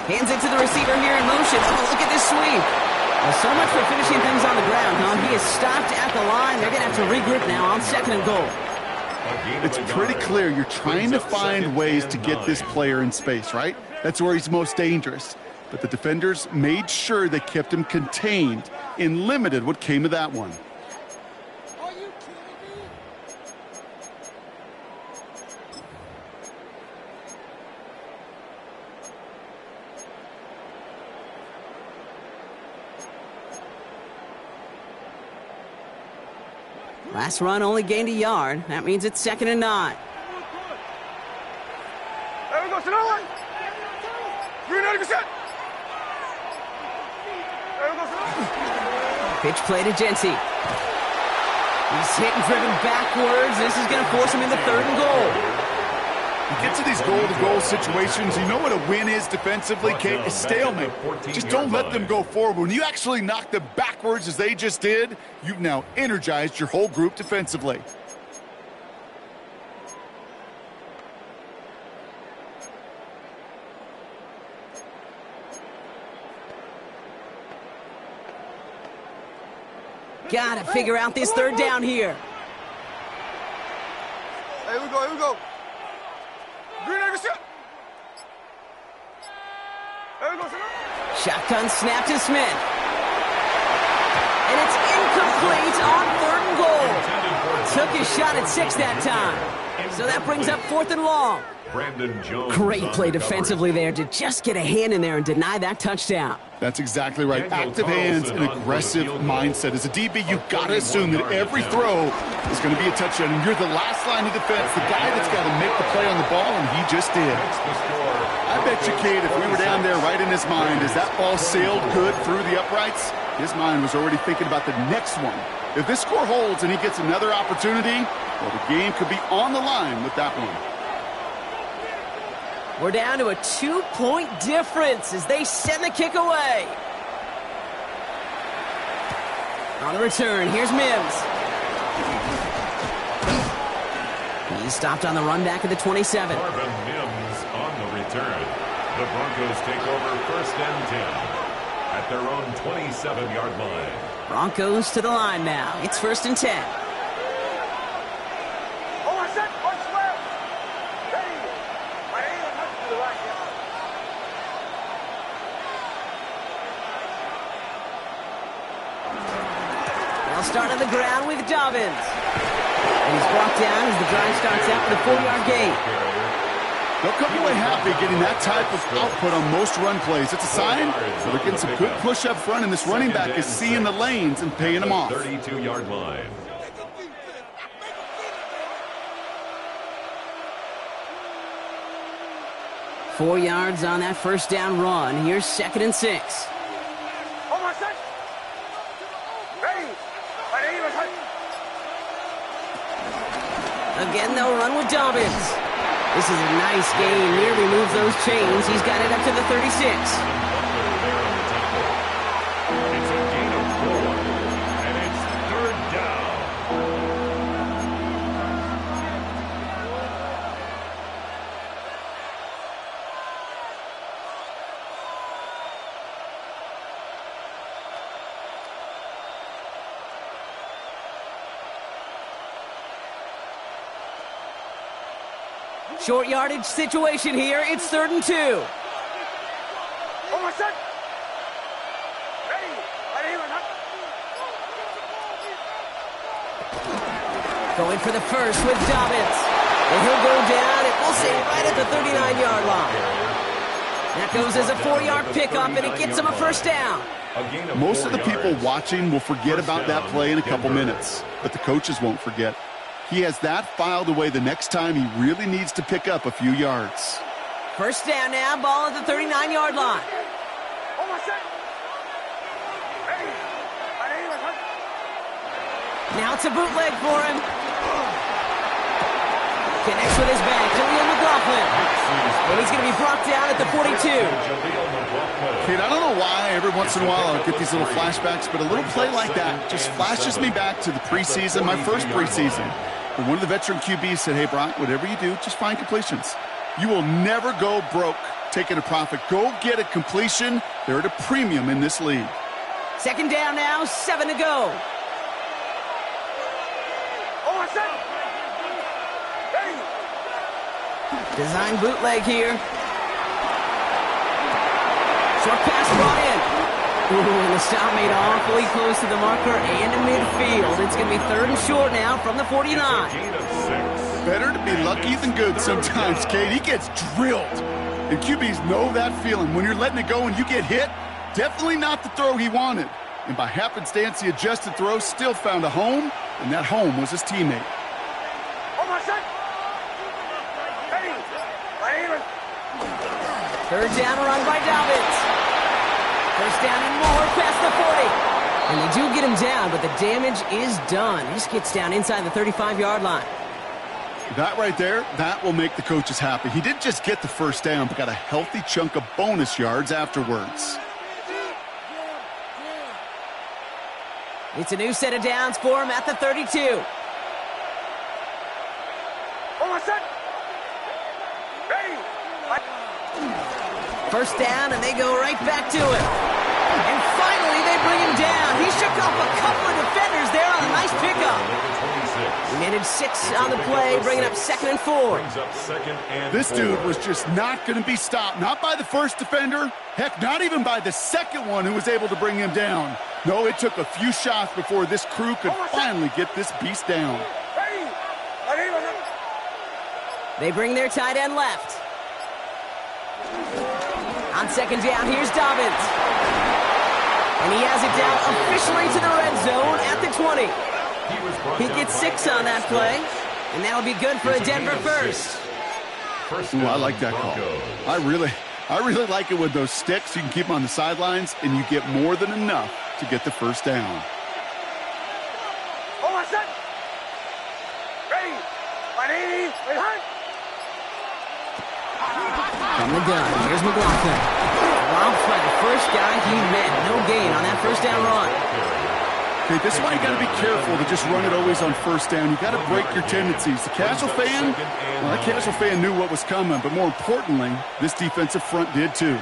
Hands it to the receiver here in motion. Oh, look at this sweep. Well, so much for finishing things on the ground, huh? He is stopped at the line. They're going to have to regroup now on second and goal. It's pretty clear you're trying to find ways to get this player in space, right? That's where he's most dangerous. But the defenders made sure they kept him contained and limited what came of that one. Last run only gained a yard. That means it's second and 9. There we go, sit down. Green 90%. There we go, sit down. Pitch play to Genty. He's hit and driven backwards. This is going to force him into third and goal. You get to these goal-to-goal situations, you know what a win is defensively, Kate? It's stalemate. Just don't let them go forward. When you actually knock them backwards as they just did, you've now energized your whole group defensively. Gotta figure out this third down here. Hey, here we go, here we go. Green egg shot. There we go, son. Shotgun snap to Smith. And it's incomplete on 3rd and goal. Took his shot at 6 that time. So that brings up 4th and long. Great play defensively there to just get a hand in there and deny that touchdown. That's exactly right. Active hands and aggressive mindset. As a DB, you've got to assume that every throw is going to be a touchdown. And you're the last line of defense, the guy that's got to make the play on the ball, and he just did. I bet you, Kate, if we were down there right in his mind, as that ball sailed good through the uprights, his mind was already thinking about the next one. If this score holds and he gets another opportunity, well, the game could be on the line with that one. We're down to a 2-point difference as they send the kick away. On the return, here's Mims. He's stopped on the run back at the 27. Marvin Mims on the return. The Broncos take over 1st and 10 at their own 27-yard line. Broncos to the line now. It's 1st and 10. Start on the ground with Dobbins. And he's brought down as the drive starts out with a 4-yard gain. They'll come away happy getting that type of output on most run plays. It's a sign that they're getting some good push up front, and this running back is seeing the lanes and paying them off. 32-yard line. Four yards on that 1st down run. Here's 2nd and 6. Again, they'll run with Dobbins. This is a nice gain. Nearly moves those chains. He's got it up to the 36. It's a gain of 4, and it's 3rd down. Short yardage situation here. It's 3rd and 2. Going for the first with Dobbins. And he'll go down, and we'll say right at the 39-yard line. That goes as a 4-yard pickup, and it gets him a 1st down. Most of the people watching will forget about that play in a couple minutes, but the coaches won't forget. He has that filed away the next time he really needs to pick up a few yards. 1st down now, ball at the 39-yard line. Now it's a bootleg for him. Connects with his back, Jaleel McLaughlin. And he's going to be brought down at the 42. Kid, I don't know why every once in a while I'll get these little flashbacks, but a little play like that just flashes me back to the preseason, my first preseason. And one of the veteran QBs said, hey, Brock, whatever you do, just find completions. You will never go broke taking a profit. Go get a completion. They're at a premium in this league. 2nd down now, 7 to go. Design bootleg here. Short pass brought in. Ooh, and the stop made awfully close to the marker and to midfield. It's going to be 3rd and short now from the 49. Better to be lucky than good sometimes, Kate. He gets drilled. And QBs know that feeling. When you're letting it go and you get hit, definitely not the throw he wanted. And by happenstance, the adjusted throw still found a home, and that home was his teammate. 3rd down run by Dobbins. 1st down and more past the 40. And they do get him down, but the damage is done. He just gets down inside the 35-yard line. That right there, that will make the coaches happy. He didn't just get the 1st down, but got a healthy chunk of bonus yards afterwards. It's a new set of downs for him at the 32. 1st down, and they go right back to it. And finally, they bring him down. He shook off a couple of defenders there on a nice pickup. He managed 6 on the play, bringing up 2nd and 4. This dude was just not going to be stopped. Not by the first defender. Heck, not even by the second one who was able to bring him down. No, it took a few shots before this crew could finally get this beast down. They bring their tight end left. On 2nd down, here's Dobbins. And he has it down officially to the red zone at the 20. He gets 6 on that play, and that'll be good for a Denver first. Ooh, I like that call. I really like it with those sticks. You can keep them on the sidelines, and you get more than enough to get the first down. From the gun, here's McLaughlin. Romped by the first guy he met. No gain on that first down run. Okay, this is why you got to be careful to just run it always on first down. You got to break your tendencies. The casual fan, well, that casual fan knew what was coming, but more importantly, this defensive front did too.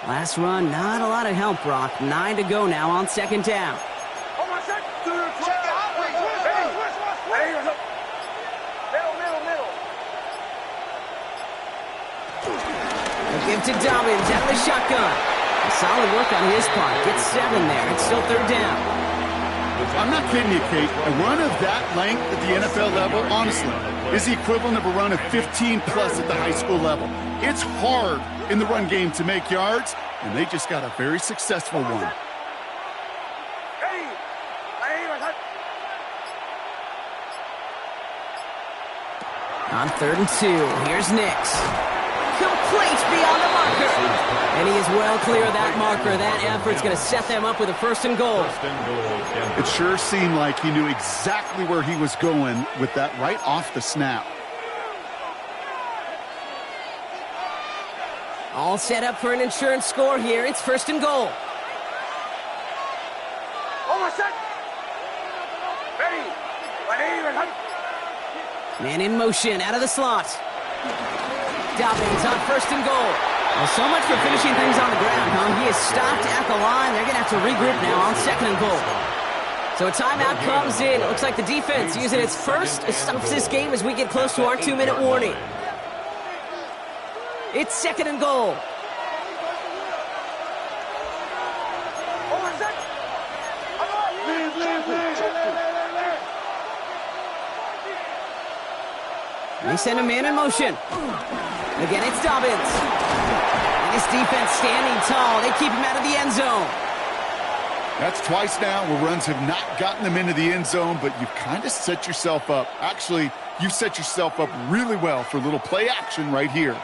Last run, not a lot of help, Brock. 9 to go now on 2nd down. Give to Dobbins out of the shotgun. Solid work on his part. Gets 7 there. It's still 3rd down. I'm not kidding you, Kate. A run of that length at the NFL level, honestly, is the equivalent of a run of 15-plus at the high school level. It's hard in the run game to make yards, and they just got a very successful one. On 3rd and 2, here's Nix. Complete beyond the marker. And he is well clear of that marker. That effort's going to set them up with a 1st and goal. It sure seemed like he knew exactly where he was going with that right off the snap. All set up for an insurance score here. It's 1st and goal. Man in motion out of the slot. Dobbins on 1st and goal. Well, so much for finishing things on the ground, huh? He is stopped at the line. They're going to have to regroup now on 2nd and goal. So a timeout comes in. It looks like the defense using its first stops this game as we get close to our 2-minute warning. It's 2nd and goal. They send a man in motion. Again, it's Dobbins. And this defense standing tall. They keep him out of the end zone. That's twice now where runs have not gotten them into the end zone, but you've kind of set yourself up. Actually, you set yourself up really well for a little play action right here.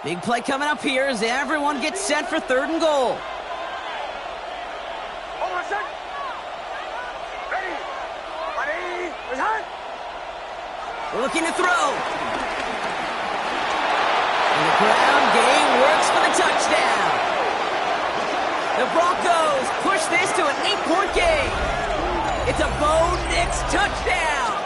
Big play coming up here as everyone gets set for 3rd and goal. Looking to throw. And the ground game works for the touchdown. The Broncos push this to an 8-point game. It's a Bo Nix touchdown.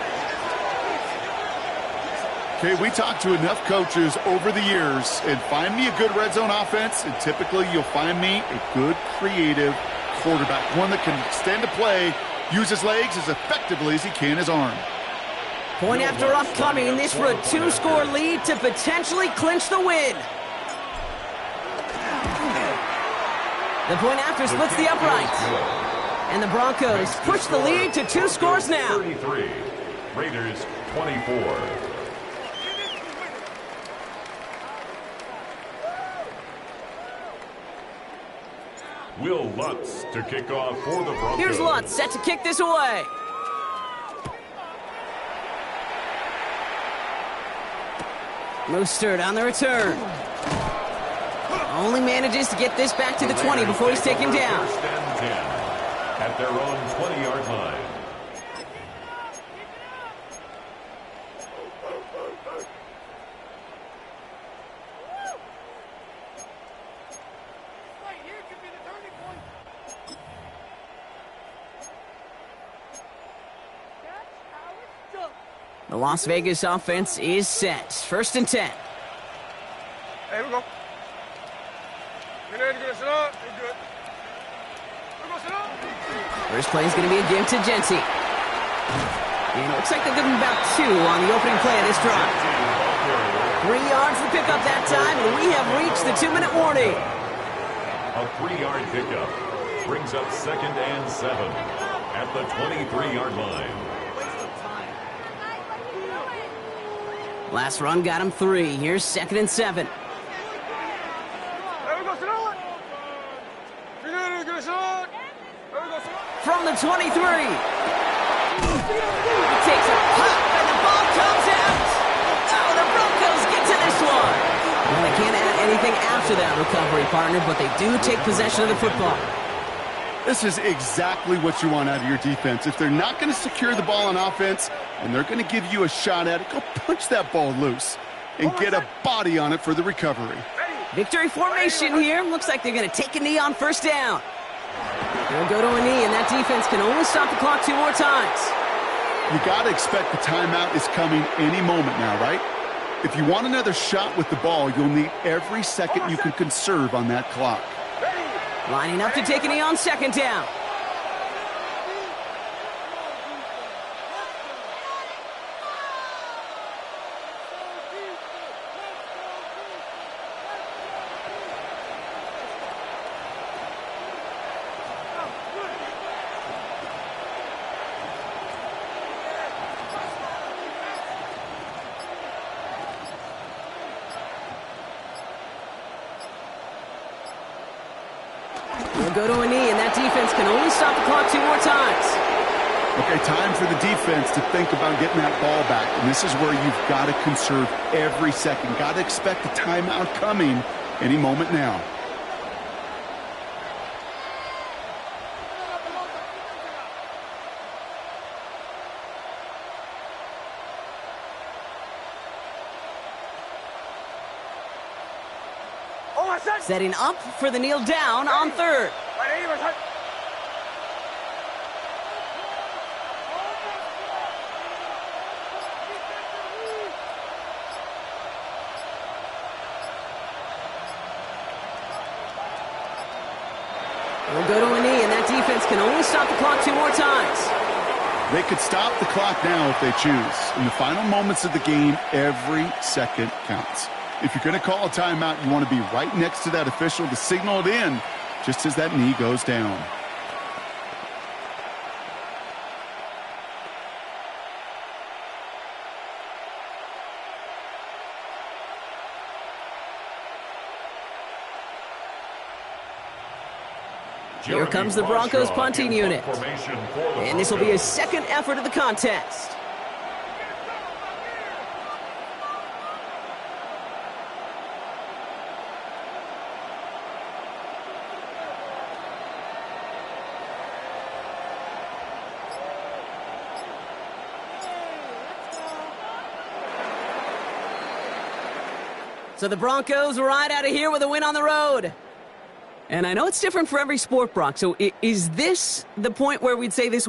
Okay, we talked to enough coaches over the years, and find me a good red zone offense, and typically you'll find me a good creative quarterback, one that can extend a play, use his legs as effectively as he can his arm. Point after upcoming, this for a 2-score lead to potentially clinch the win. The point after splits the uprights. And the Broncos push the lead to 2 scores now. 33, Raiders 24. Will Lutz to kick off for the Broncos. Here's Lutz set to kick this away. Mostert on the return. Only manages to get this back to the 20 before he's taken down. First and 10 at their own 20-yard line. The Las Vegas offense is set. 1st and 10. Hey, we go. Get ready to get it up. You're good. We go, sit up. First play is going to be a give to Genty. And it looks like they're giving about 2 on the opening play of this drive. 3 yards to pick up that time, and we have reached the 2-minute warning. A 3-yard pickup brings up 2nd and 7 at the 23-yard line. Last run got him 3. Here's 2nd and 7. There we go, sit on. Get ready to get it up. There we go, sit on. From the 23. He takes a pop, and the ball comes out. Oh, the Broncos get to this one. Well, they can't add anything after that recovery, partner, but they do take possession of the football. This is exactly what you want out of your defense. If they're not going to secure the ball on offense and they're going to give you a shot at it, go punch that ball loose and get a body on it for the recovery. Victory formation here. Looks like they're going to take a knee on 1st down. They'll go to a knee, and that defense can only stop the clock 2 more times. You got to expect the timeout is coming any moment now, right? If you want another shot with the ball, you'll need every second you can conserve on that clock. Lining up to take a knee on 2nd down. They'll go to a knee, and that defense can only stop the clock 2 more times. Okay, time for the defense to think about getting that ball back. And this is where you've got to conserve every second. Got to expect the timeout coming any moment now. Setting up for the kneel down on 3rd. They'll go to a knee, and that defense can only stop the clock 2 more times. They could stop the clock now if they choose. In the final moments of the game, every second counts. If you're going to call a timeout, you want to be right next to that official to signal it in just as that knee goes down. Here comes the Broncos punting unit. And this will be his 2nd effort of the contest. So the Broncos ride out of here with a win on the road. And I know it's different for every sport, Brock. So is this the point where we'd say this